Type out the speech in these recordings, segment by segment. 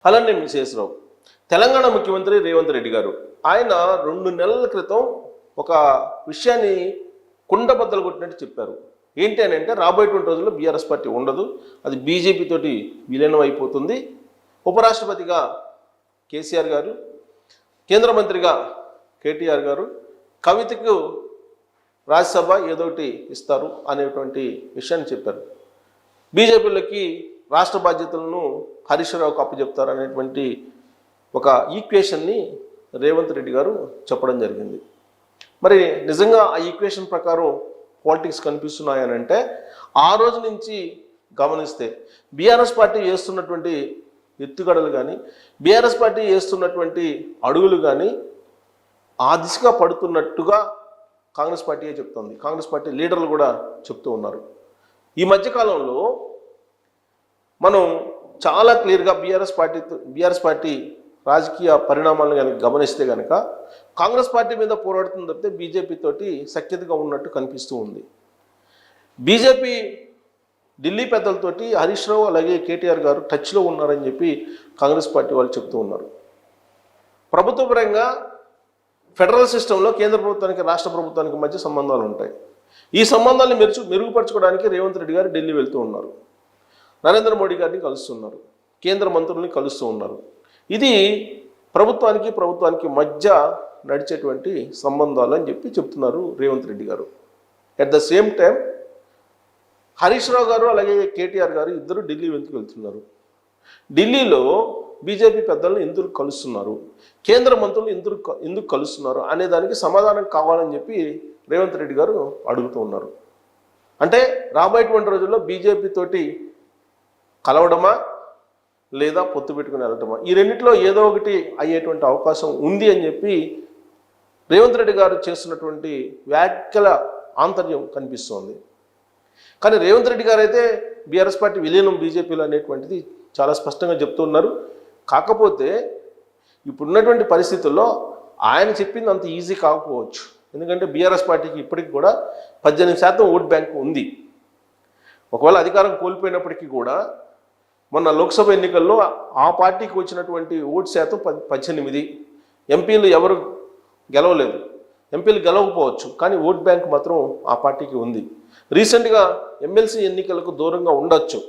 అలానే విశేషరావు తెలంగాణ ముఖ్యమంత్రి రేవంత్ రెడ్డి గారు ఆయన 2 నెలల క్రితం ఒక విషయాన్ని కుండబద్దలు కొట్టినట్టు చెప్పారు. ఏంటి అని అంటే రాబోయేటువంటి రోజుల్లో బీఆర్ఎస్ పార్టీ ఉండదు, అది బీజేపీ తోటి విలీనం అయిపోతుంది. ఉపరాష్ట్రపతిగా కేసీఆర్ గారు, కేంద్ర మంత్రిగా కేటీఆర్ గారు, కవితకు రాజ్యసభ ఏదోటి ఇస్తారు అనేటువంటి విషయాన్ని చెప్పారు. బీజేపీలోకి రాష్ట్ర బాధ్యతలను హరీష్ రావుకు అప్పచెప్తారు అనేటువంటి ఒక ఈక్వేషన్ని రేవంత్ రెడ్డి గారు చెప్పడం జరిగింది. మరి నిజంగా ఆ ఈక్వేషన్ ప్రకారం పాలిటిక్స్ కనిపిస్తున్నాయనంటే ఆ రోజు నుంచి గమనిస్తే బీఆర్ఎస్ పార్టీ చేస్తున్నటువంటి ఎత్తుగడలు కానీ, బీఆర్ఎస్ పార్టీ చేస్తున్నటువంటి అడుగులు కానీ ఆ దిశగా పడుతున్నట్టుగా కాంగ్రెస్ పార్టీయే చెప్తుంది. కాంగ్రెస్ పార్టీ లీడర్లు కూడా చెప్తూ ఉన్నారు. ఈ మధ్యకాలంలో మనం చాలా క్లియర్గా బీఆర్ఎస్ పార్టీ రాజకీయ పరిణామాలను కనుక గమనిస్తే కనుక కాంగ్రెస్ పార్టీ మీద పోరాడుతుంది తప్పితే బీజేపీ తోటి సఖ్యతగా ఉన్నట్టు కనిపిస్తూ ఉంది. బీజేపీ ఢిల్లీ పెద్దలతోటి హరీష్ రావు అలాగే కేటీఆర్ గారు టచ్లో ఉన్నారని చెప్పి కాంగ్రెస్ పార్టీ వాళ్ళు చెప్తూ ఉన్నారు. ప్రభుత్వ పరంగా ఫెడరల్ సిస్టంలో కేంద్ర ప్రభుత్వానికి రాష్ట్ర ప్రభుత్వానికి మధ్య సంబంధాలు ఉంటాయి. ఈ సంబంధాలను మెరుగుపరచుకోవడానికి రేవంత్ రెడ్డి గారు ఢిల్లీ వెళ్తూ ఉన్నారు. నరేంద్ర మోడీ గారిని కలుస్తున్నారు, కేంద్ర మంత్రుల్ని కలుస్తూ ఉన్నారు. ఇది ప్రభుత్వానికి మధ్య నడిచేటువంటి సంబంధాలు అని చెప్పి చెప్తున్నారు రేవంత్ రెడ్డి గారు. At the same time Harish Rao గారు అలాగే కేటీఆర్ గారు ఇద్దరు ఢిల్లీ వెళ్తున్నారు. ఢిల్లీలో బీజేపీ పెద్దలను ఎందుకు కలుస్తున్నారు, కేంద్ర మంత్రులు ఎందుకు కలుస్తున్నారు అనే దానికి సమాధానం కావాలని చెప్పి రేవంత్ రెడ్డి గారు అడుగుతూ ఉన్నారు. అంటే రాబోయేటువంటి రోజుల్లో బీజేపీ తోటి కలవడమా లేదా పొత్తు పెట్టుకుని వెళ్ళటమా, ఈ రెండిట్లో ఏదో ఒకటి అయ్యేటువంటి అవకాశం ఉంది అని చెప్పి రేవంత్ రెడ్డి గారు చేస్తున్నటువంటి వ్యాఖ్యల ఆంతర్యం కనిపిస్తోంది. కానీ రేవంత్ రెడ్డి గారు అయితే బీఆర్ఎస్ పార్టీ విలీనం బీజేపీలో అనేటువంటిది చాలా స్పష్టంగా చెప్తూ ఉన్నారు. కాకపోతే ఇప్పుడున్నటువంటి పరిస్థితుల్లో ఆయన చెప్పింది అంత ఈజీ కాకపోవచ్చు. ఎందుకంటే బీఆర్ఎస్ పార్టీకి ఇప్పటికి కూడా 18% ఓట్ బ్యాంక్ ఉంది. ఒకవేళ అధికారం కోల్పోయినప్పటికీ కూడా మొన్న లోక్సభ ఎన్నికల్లో ఆ పార్టీకి వచ్చినటువంటి ఓటు శాతం 18. ఎంపీలు ఎవరు గెలవలేదు, ఎంపీలు గెలవకపోవచ్చు, కానీ ఓట్ బ్యాంక్ మాత్రం ఆ పార్టీకి ఉంది. రీసెంట్గా ఎమ్మెల్సీ ఎన్నికలకు దూరంగా ఉండొచ్చు,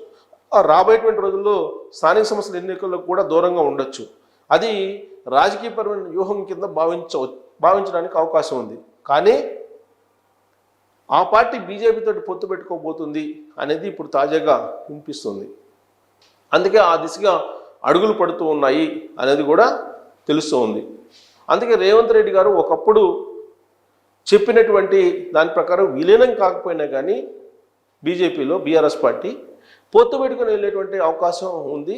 రాబోయేటువంటి రోజుల్లో స్థానిక సంస్థల ఎన్నికలకు కూడా దూరంగా ఉండొచ్చు. అది రాజకీయపరమైన వ్యూహం కింద భావించడానికి అవకాశం ఉంది. కానీ ఆ పార్టీ బీజేపీతో పొత్తు పెట్టుకోబోతుంది అనేది ఇప్పుడు తాజాగా వినిపిస్తుంది. అందుకే ఆ దిశగా అడుగులు పడుతూ ఉన్నాయి అనేది కూడా తెలుస్తూ ఉంది. అందుకే రేవంత్ రెడ్డి గారు ఒకప్పుడు చెప్పినటువంటి దాని ప్రకారం విలీనం కాకపోయినా కానీ బీజేపీలో బీఆర్ఎస్ పార్టీ పొత్తు పెట్టుకుని వెళ్ళేటువంటి అవకాశం ఉంది.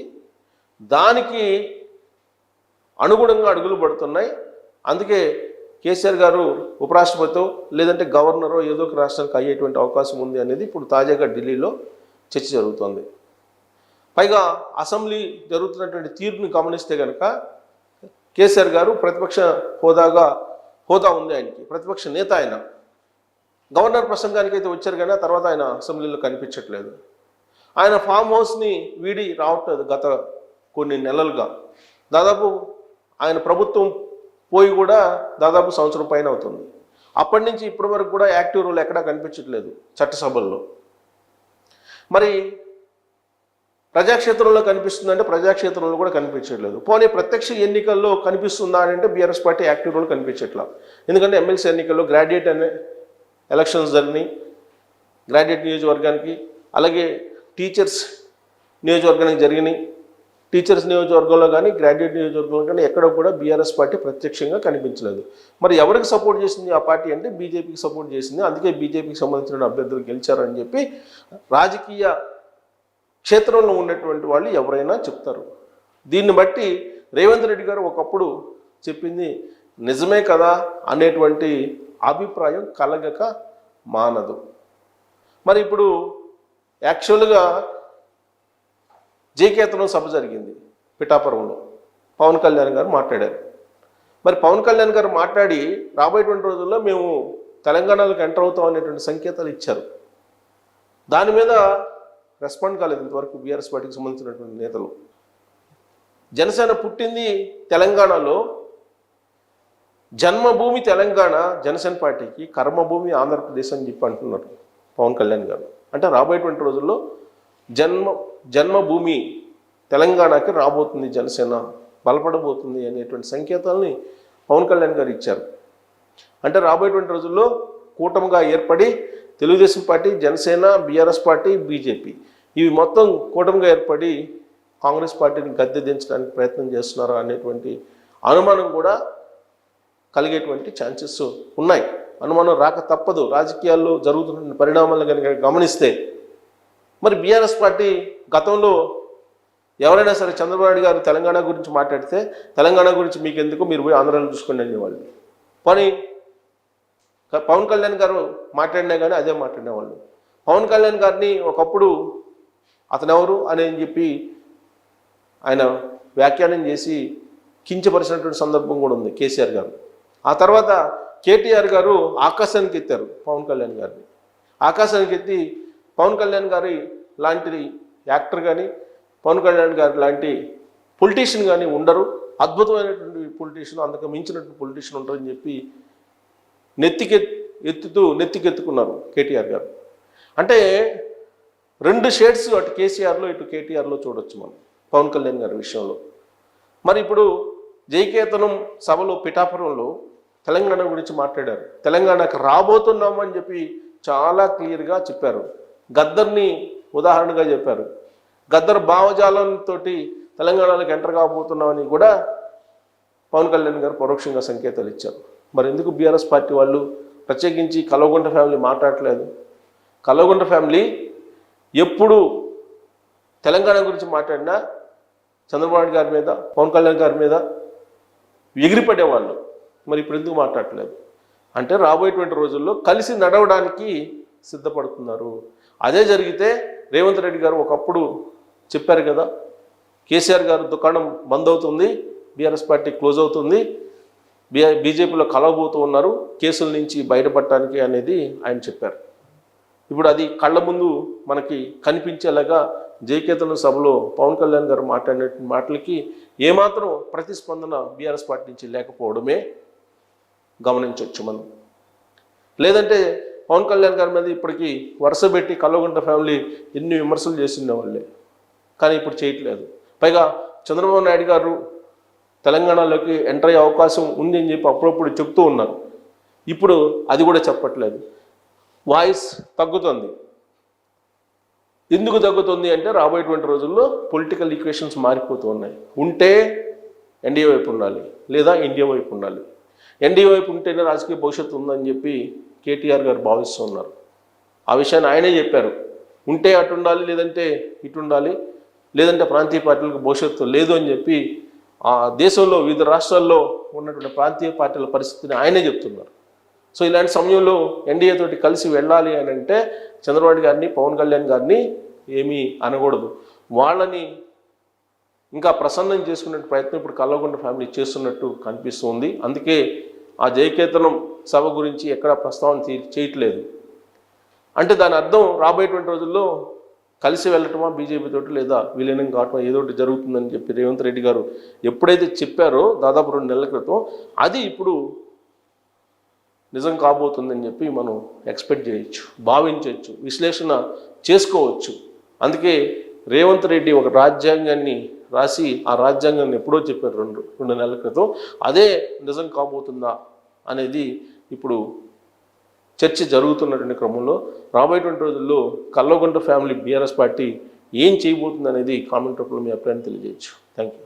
దానికి అనుగుణంగా అడుగులు పడుతున్నాయి. అందుకే కేసీఆర్ గారు ఉపరాష్ట్రపతితో లేదంటే గవర్నరో ఏదో ఒక రాష్ట్రానికి అయ్యేటువంటి అవకాశం ఉంది అనేది ఇప్పుడు తాజాగా ఢిల్లీలో చర్చ జరుగుతోంది. పైగా అసెంబ్లీ జరుగుతున్నటువంటి తీరుని గమనిస్తే కనుక కేసీఆర్ గారు ప్రతిపక్ష హోదా ఉంది ఆయనకి, ప్రతిపక్ష నేత ఆయన. గవర్నర్ ప్రసంగానికి అయితే వచ్చారు కానీ ఆ తర్వాత ఆయన అసెంబ్లీలో కనిపించట్లేదు. ఆయన ఫామ్ హౌస్ని వీడి రావట్లేదు గత కొన్ని నెలలుగా. దాదాపు ఆయన ప్రభుత్వం పోయి కూడా దాదాపు సంవత్సరం పైన అవుతుంది. అప్పటి నుంచి ఇప్పటి వరకు కూడా యాక్టివ్ రోల్ ఎక్కడా కనిపించట్లేదు చట్టసభల్లో. మరి ప్రజాక్షేత్రంలో కనిపిస్తుందంటే ప్రజాక్షేత్రంలో కూడా కనిపించట్లేదు. పోనీ ప్రత్యక్ష ఎన్నికల్లో కనిపిస్తుందా అంటే బీఆర్ఎస్ పార్టీ యాక్టివ్ రోల్ కనిపించట్లా. ఎందుకంటే ఎమ్మెల్సీ ఎన్నికల్లో గ్రాడ్యుయేట్ అనే ఎలక్షన్స్ జరిగినాయి గ్రాడ్యుయేట్ నియోజకవర్గానికి, అలాగే టీచర్స్ నియోజకవర్గానికి జరిగినాయి. టీచర్స్ నియోజకవర్గంలో కానీ గ్రాడ్యుయేట్ నియోజకవర్గంలో కానీ ఎక్కడ కూడా బీఆర్ఎస్ పార్టీ ప్రత్యక్షంగా కనిపించలేదు. మరి ఎవరికి సపోర్ట్ చేసింది ఆ పార్టీ అంటే బీజేపీకి సపోర్ట్ చేసింది. అందుకే బీజేపీకి సంబంధించిన అభ్యర్థులు గెలిచారని చెప్పి రాజకీయ క్షేత్రంలో ఉన్నటువంటి వాళ్ళు ఎవరైనా చెప్తారు. దీన్ని బట్టి రేవంత్ రెడ్డి గారు ఒకప్పుడు చెప్పింది నిజమే కదా అనేటువంటి అభిప్రాయం కలగక మానదు. మరి ఇప్పుడు యాక్చువల్గా జేకేతనం సభ జరిగింది పిఠాపురంలో, పవన్ కళ్యాణ్ గారు మాట్లాడారు. మరి పవన్ కళ్యాణ్ గారు మాట్లాడి రాబోయేటువంటి రోజుల్లో మేము తెలంగాణలోకి ఎంటర్ అవుతాం అనేటువంటి సంకేతాలు ఇచ్చారు. దాని మీద రెస్పాండ్ కాలేదు ఇంతవరకు బీఆర్ఎస్ పార్టీకి సంబంధించినటువంటి నేతలు. జనసేన పుట్టింది తెలంగాణలో, జన్మభూమి తెలంగాణ జనసేన పార్టీకి, కర్మభూమి ఆంధ్రప్రదేశ్ అని చెప్పి అంటున్నారు పవన్ కళ్యాణ్ గారు. అంటే రాబోయేటువంటి రోజుల్లో జన్మభూమి తెలంగాణకి రాబోతుంది, జనసేన బలపడబోతుంది అనేటువంటి సంకేతాలని పవన్ కళ్యాణ్ గారు ఇచ్చారు. అంటే రాబోయేటువంటి రోజుల్లో కూటమిగా ఏర్పడి Telugu Desam party, Janasena, BRS party, BJP ఇవి మొత్తం కూటమిగా ఏర్పడి కాంగ్రెస్ పార్టీని గద్దె దించడానికి ప్రయత్నం చేస్తున్నారు అనేటువంటి అనుమానం కూడా కలిగేటువంటి ఛాన్సెస్ ఉన్నాయి. అనుమానం రాక తప్పదు. రాజకీయాల్లో జరుగుతున్న పరిణామాలను కనుక గమనిస్తే మరి బీఆర్ఎస్ పార్టీ గతంలో ఎవరైనా సరే చంద్రబాబు నాయుడు గారు తెలంగాణ గురించి మాట్లాడితే తెలంగాణ గురించి మీకు ఎందుకు, మీరు పోయి ఆంధ్రాలో చూసుకోండి అనేవాళ్ళు. కానీ పవన్ కళ్యాణ్ గారు మాట్లాడినా కానీ అదే మాట్లాడేవాళ్ళు. పవన్ కళ్యాణ్ గారిని ఒకప్పుడు అతనెవరు అని చెప్పి ఆయన వ్యాఖ్యానం చేసి కించపరిచినటువంటి సందర్భం కూడా ఉంది కేసీఆర్ గారు. ఆ తర్వాత కేటీఆర్ గారు ఆకాశానికి ఎత్తారు పవన్ కళ్యాణ్ గారిని. ఆకాశానికి ఎత్తి పవన్ కళ్యాణ్ గారి లాంటి యాక్టర్ కానీ, పవన్ కళ్యాణ్ గారి లాంటి పొలిటీషియన్ కానీ ఉండరు, అద్భుతమైనటువంటి పొలిటీషియన్, అంతకు మించినటువంటి పొలిటీషియన్ ఉంటారని చెప్పి నెత్తికెత్తుకున్నారు కేటీఆర్ గారు. అంటే 2 షేడ్స్ అటు కేసీఆర్లో ఇటు కేటీఆర్లో చూడొచ్చు మనం పవన్ కళ్యాణ్ గారి విషయంలో. మరి ఇప్పుడు జయకేతనం సభలో పిఠాపురంలో తెలంగాణ గురించి మాట్లాడారు. తెలంగాణకు రాబోతున్నామని చెప్పి చాలా క్లియర్గా చెప్పారు. గద్దర్ని ఉదాహరణగా చెప్పారు. గద్దర్ భావజాలంతో తెలంగాణలోకి ఎంటర్ కాబోతున్నామని కూడా పవన్ కళ్యాణ్ గారు పరోక్షంగా సంకేతాలు ఇచ్చారు. మరి ఎందుకు బీఆర్ఎస్ పార్టీ వాళ్ళు ప్రత్యేకించి కల్వకుంట్ల ఫ్యామిలీ మాట్లాడట్లేదు? కల్వకుంట్ల ఫ్యామిలీ ఎప్పుడు తెలంగాణ గురించి మాట్లాడినా చంద్రబాబు నాయుడు గారి మీద, పవన్ కళ్యాణ్ గారి మీద ఎగిరిపడేవాళ్ళు. మరి ఇప్పుడు ఎందుకు మాట్లాడట్లేదు? అంటే రాబోయేటువంటి రోజుల్లో కలిసి నడవడానికి సిద్ధపడుతున్నారు. అదే జరిగితే రేవంత్ రెడ్డి గారు ఒకప్పుడు చెప్పారు కదా, కేసీఆర్ గారు దుకాణం బంద్ అవుతుంది, బీఆర్ఎస్ పార్టీ క్లోజ్ అవుతుంది, బీజేపీలో కలవబోతూ ఉన్నారు కేసుల నుంచి బయటపడటానికి అనేది ఆయన చెప్పారు. ఇప్పుడు అది కళ్ళ ముందు మనకి కనిపించేలాగా జయకేతన సభలో పవన్ కళ్యాణ్ గారు మాట్లాడిన మాటలకి ఏమాత్రం ప్రతిస్పందన బీఆర్ఎస్ పార్టీ నుంచి లేకపోవడమే గమనించవచ్చు మనం. లేదంటే పవన్ కళ్యాణ్ గారి మీద ఇప్పటికీ వరుస పెట్టి కల్వకుంట్ల ఫ్యామిలీ ఎన్ని విమర్శలు చేసిన వాళ్ళే, కానీ ఇప్పుడు చేయట్లేదు. పైగా చంద్రబాబు నాయుడు గారు తెలంగాణలోకి ఎంటర్ అయ్యే అవకాశం ఉంది అని చెప్పి అప్పుడప్పుడు చెప్తూ ఉన్నారు. ఇప్పుడు అది కూడా చెప్పట్లేదు. వాయిస్ తగ్గుతుంది. ఎందుకు తగ్గుతుంది అంటే రాబోయేటువంటి రోజుల్లో పొలిటికల్ ఈక్వేషన్స్ మారిపోతూ ఉన్నాయి. ఉంటే ఎన్డీఏ వైపు ఉండాలి, లేదా ఇండియా వైపు ఉండాలి. ఎన్డీఏ వైపు ఉంటేనే రాజకీయ భవిష్యత్తు ఉందని చెప్పి కేటీఆర్ గారు భావిస్తూ ఉన్నారు. ఆ విషయాన్ని ఆయనే చెప్పారు. ఉంటే అటు ఉండాలి, లేదంటే ఇటు ఉండాలి, లేదంటే ప్రాంతీయ పార్టీలకు భవిష్యత్తు లేదు అని చెప్పి ఆ దేశంలో వివిధ రాష్ట్రాల్లో ఉన్నటువంటి ప్రాంతీయ పార్టీల పరిస్థితిని ఆయనే చెప్తున్నారు. సో ఇలాంటి సమయంలో ఎన్డీఏ తోటి కలిసి వెళ్ళాలి అని అంటే చంద్రబాబు గారిని, పవన్ కళ్యాణ్ గారిని ఏమీ అనకూడదు. వాళ్ళని ఇంకా ప్రసన్నం చేసుకునే ప్రయత్నం ఇప్పుడు కల్వకుంట్ల ఫ్యామిలీ చేస్తున్నట్టు కనిపిస్తుంది. అందుకే ఆ జయకేతనం సభ గురించి ఎక్కడా ప్రస్తావన చేయట్లేదు. అంటే దాని అర్థం రాబోయేటువంటి రోజుల్లో కలిసి వెళ్ళటమా బీజేపీ తోటి, లేదా విలీనం కావటమా, ఏదో ఒకటి జరుగుతుందని చెప్పి రేవంత్ రెడ్డి గారు ఎప్పుడైతే చెప్పారో దాదాపు 2 నెలల క్రితం, అది ఇప్పుడు నిజం కాబోతుందని చెప్పి మనం ఎక్స్పెక్ట్ చేయొచ్చు, భావించవచ్చు, విశ్లేషణ చేసుకోవచ్చు. అందుకే రేవంత్ రెడ్డి ఒక రాజ్యాంగాన్ని రాసి ఆ రాజ్యాంగాన్ని ఎప్పుడో చెప్పారు 2 నెలల క్రితం. అదే నిజం కాబోతుందా అనేది ఇప్పుడు చర్చ జరుగుతున్నటువంటి క్రమంలో రాబోయేటువంటి రోజుల్లో కల్వకుంట్ల ఫ్యామిలీ, బీఆర్ఎస్ పార్టీ ఏం చేయబోతుంది అనేది కామెంట్ రూపంలో మీ అభిప్రాయాన్ని తెలియజేయచ్చు. Thank you.